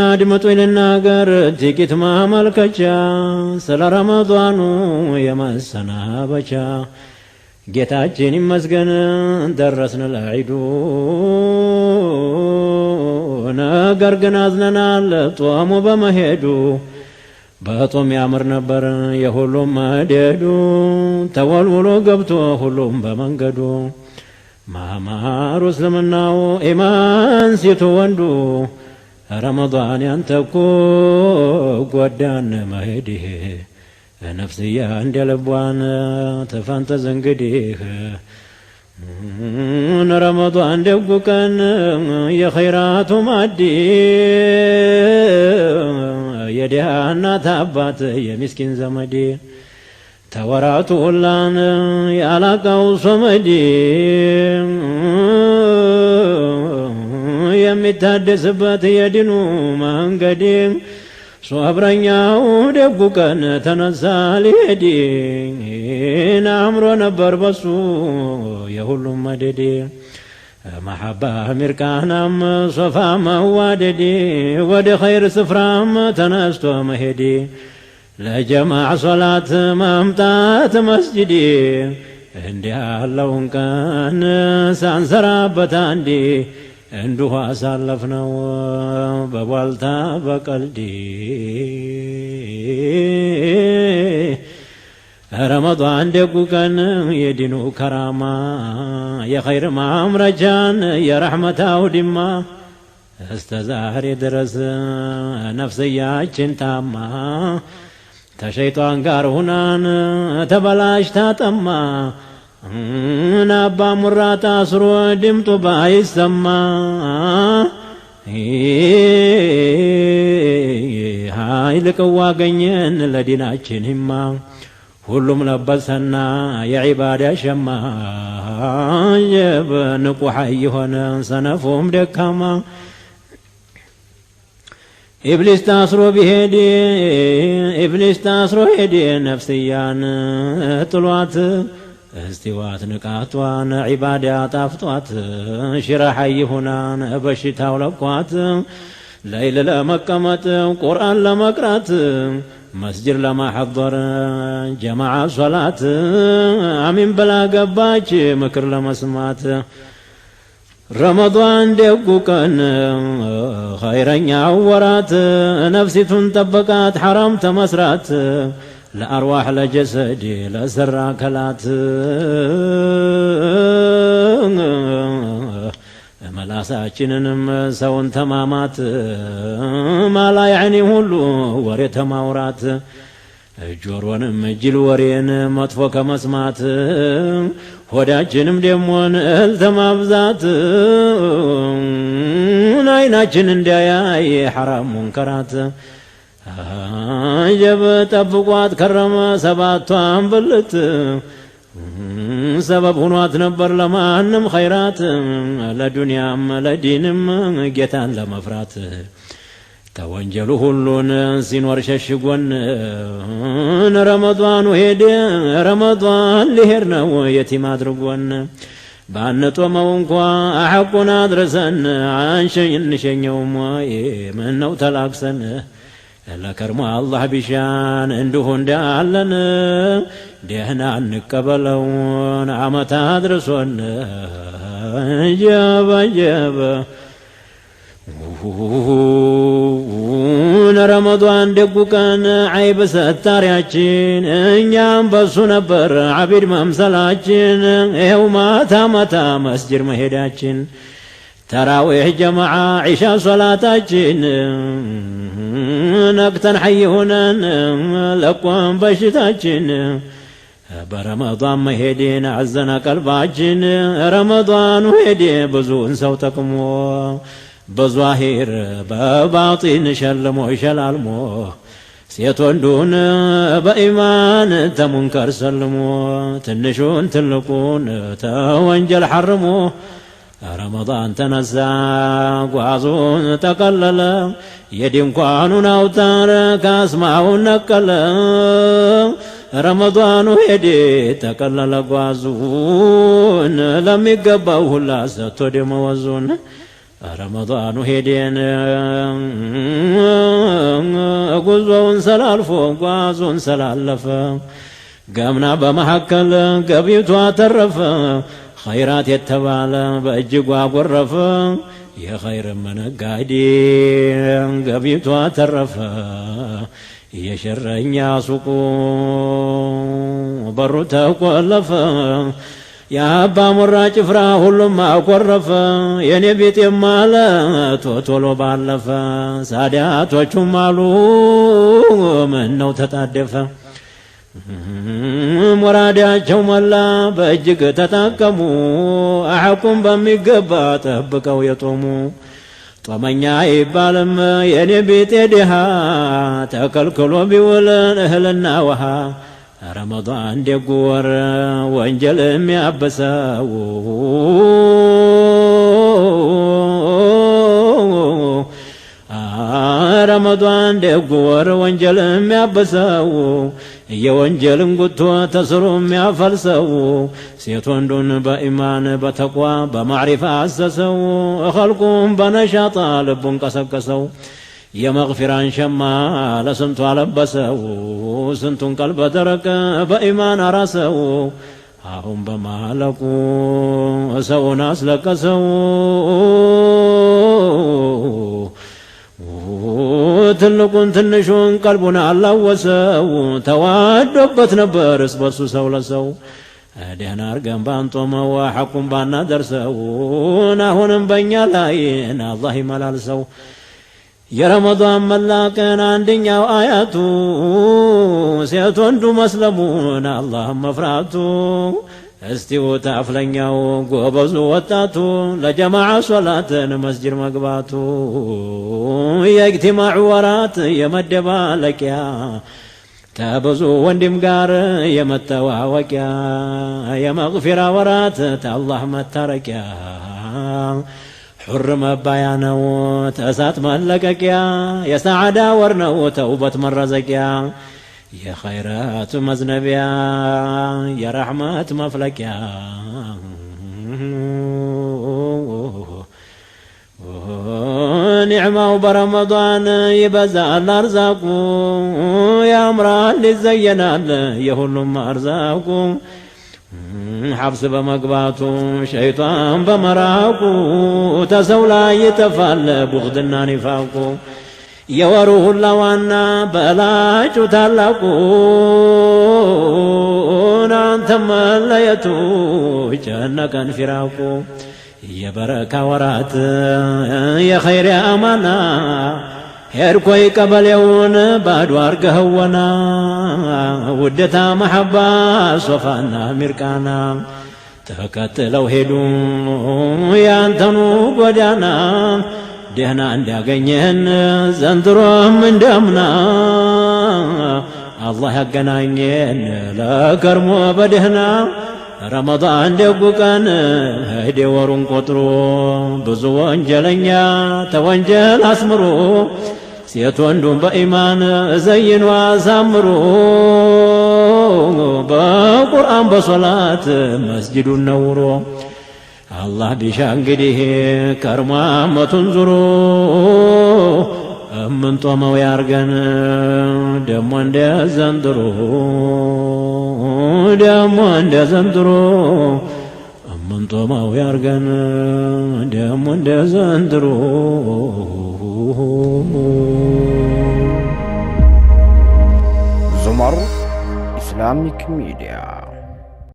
አድምጡ ልናገር ጥቂት ማመልከቻ ስለ ረመዷኑ የመሰናበቻ ጌታችን ይመስገን ደረስን ለዒዱ ነገር ግን አዝነናል ጦሙ በመሄዱ በጦም ያምር ነበር የሁሉም መደዱ ተወልውሎ ገብቶ ሁሉም በመንገዱ ማማሩ እስልምናው ኢማን ሴቱ ወንዱ ረመዷን ያንተኮ ጎዳን መሄድህ ነፍስያ እንደ ልቧን ተፋንተዝ እንግዲህ ረመዷን ደጉ ቀን የኸይራቱ ማዲ የድሃ እናት አባት የሚስኪን ዘመድ ተወራቱ ሁላን ያላቃው ሶመዲ የሚታደስበት የዲኑ መንገድ ሶብረኛው ደጉ ቀን ተነሳ ሊሄድ አምሮ ነበር በሱ የሁሉም መደድ መሐባ ሚርቃናም ሶፋ መዋደድ ወደ ኸይር ስፍራም ተነስቶ መሄድ ለጀማዕ ሶላት መምጣት መስጅድ እንዲህ ያለውን ቀን ሳንሰራበት አንዴ እንዲሁ አሳለፍነው በቧልታ በቀልድ ረመዷን ደጉ ቀን የዲኑ ከራማ የኸይር ማምረጃን የረሕመት አውድማ እስተ ዛሬ ድረስ ነፍስያችን ታማ ተሸይጧን ጋር ሁናን ተበላሽታ ጠማ አባ ሙራ ታስሮ ድምጡ ባይሰማ ኃይል ቅዋ ገኘን ለዲናችን ሂማ ሁሉም ለበሰና የዒባዳ ሸማ የብንቁ ሐይ ሆነ ሰነፉም ደካማ ኢብሊስ ታስሮ ሄደ ነፍስያን ጥሏት استوات نقاطوان عبادات افطوات شرحي هنان بشتاو لقوات ليل لمقمت قرآن لمقرات مسجد لما حضر جماعة صلاة امين بلا قباج مكر لمسمات رمضان دقو كان خيرا عورات نفسي تنطبقات حرام تمسرات ለአርዋህ ለጀሰድ ለሰራ ከላት መላሳችንንም ሰውን ተማማት ማላ ያኒ ሁሉ ወሬ ተማውራት ጆሮንም ጅል ወሬን መጥፎ ከመስማት ሆዳችንም ደሞን እህል ተማብዛት አይናችን እንዲያያይ ሐራም ሙንከራት جب تبقوات كرم سباتوان بلت سبب هنوات نبر لما انم خيرات لدنيا لدينم جيتان لمفرات توانجلو هلون سينور ششقون رمضان وهيد رمضان لهرنا ويتيم ادرقون بانتو مونكوا احقنا درسن عن شيء نشن يوم منو تلاكسن لكرم الله بشان عنده እንዳለን ደህና እንቀበለውን አመት አድርሶን ጀበ ረመዷን ደጉ ቀን አይብ ሰታሪያችን እኛም በሱ ነበር አቢድ መምሰላችን ይኸው ማታ ማታ መስጅድ መሄዳችን ተራዊሕ ጀማዓ ዒሻ ሶላታችን ነቅተን ሐይ ሆነን ለቆን በሽታችን በረመዷን መሄድን አዘነ ቀልባችን ረመዷኑ ሄደ ብዙን ሰው ጠቅሞ በዟሂር በባጢን ሸልሞ ይሸላልሞ ሴት ወንዱን በኢማን ተሙንከር ሰልሞ ትንሹን ትልቁን ተወንጀል ሐርሞ ረመዷን ተነሳ ጓዙን ተቀለለ የድንኳኑን አውታር ካስማውን ነቀለ ረመዷኑ ሄደ ተቀለለ ጓዙን ለሚገባው ሁላ ሰጥቶ ደመወዙን ረመዳኑ ሄደን ጉዞውን ሰላልፎ ጓዙን ሰላለፈ ገምና በመሐከል ገቢቷ ተረፈ ኸይራት የተባለ በእጅጉ አጎረፈ የኸይር መነጋዴ ገቢቷ ተረፈ የሸረኛ ሱቁ በሩ ተቆለፈ የአባ ሙራ ጭፍራ ሁሉም አኮረፈ የኔ ቤቴም አለ ቶቶሎ ባለፈ ሳዳቶቹም አሉ ምነው ተጣደፈ ሙራዳቸው ሞላ በእጅግ ተጠቀሙ አሐቁም በሚገባ ጠብቀው የጦሙ ጦመኛ ይባልም የኔ ቤቴ ድሃ ተከልክሎ ቢውልን እህልና ውሃ ረመዳን ደጉ ወር ወንጀል የሚያበሰው ረመዳን ደጉ ወር ወንጀል የሚያበሰው የወንጀልን ጉቶ ተስሮ የሚያፈልሰው ሴት ወንዱን በኢማን በተቋ በማዕሪፋ አሰሰው ኸልቁም በነሻጣ ልቡን ቀሰቀሰው የመግፊራን ሸማ ለስንቱ አለበሰው ስንቱን ቀልበ ደረቀ በኢማን አራሰው አሁን በማለቁ ሰውን አስለቀሰው ትልቁን ትንሹን ቀልቡን አላወሰው ተዋዶበት ነበር እስበሱ ሰው ለሰው ደህና አርገን ባንጦመው ሐቁን ባናደርሰው አሁንም በእኛ ላይ አላህ ይመላልሰው የረመዳን መላቀን አንደኛው አያቱ ሴት ወንዱ መስለሙን አላህ መፍራቱ እስቲው ታፍለኛው ጎበዙ ወጣቱ ለጀማዓ ሶላትን መስጂድ መግባቱ የእጅቲማዕ ወራት የመደባለቂያ ተብዙ ወንድም ጋር የመተዋወቂያ የመግፊራ ወራት ተአላህ መታረቂያ ሑር መባያ ነው ተእሳት መለቀቂያ የሰዓዳ ወር ነው ተውበት መረዘቂያ የኸይራት መዝነቢያ የረሕመት መፍለቂያ ኒዕማው በረመዳን ይበዛል አርዛቁ ያምራል ይዘየናል የሁሉም አርዛቁ ሐብስ በመግባቱ ሸይጣን በመራቁ ተሰው ላይ ይጠፋል ቡኽድና ኒፋቁ የወሩ ሁላ ዋና በላጩ ታላቁ አንተ መለየቱ ጨነቀን ፊራቁ የበረካ ወራት የኸይር አማና ሄድኮይ ቀበሌውን ባዶ አርገኸወና ውደታ መሐባ ሶፋና ሚርቃና ተከትለው ሄዱ ያንተኑ ጎዳና ደህና እንዲያገኘህን ዘንድሮም እንደምና አላህ ያገናኘን ለከርሞ በደህና ረመዳን ደጉ ቀን ሄደ ወሩን ቆጥሮ ብዙ ወንጀለኛ ተወንጀል አስምሮ ሴት ወንዱን በኢማን ዘይኖ አሳምሮ በቁርአን በሶላት መስጂዱን ነውሮ አላህ ቢሻ እንግዲህ ከርሞ ዓመቱን ዙሮ እምንጦመው ያርገን ደሞ እንደ ዘንድሮ ደሞ እንደ ዘንድሮ እምንጦመው ያርገን ደሞ እንደ ዘንድሮ ዙመር ኢስላሚክ ሚዲያ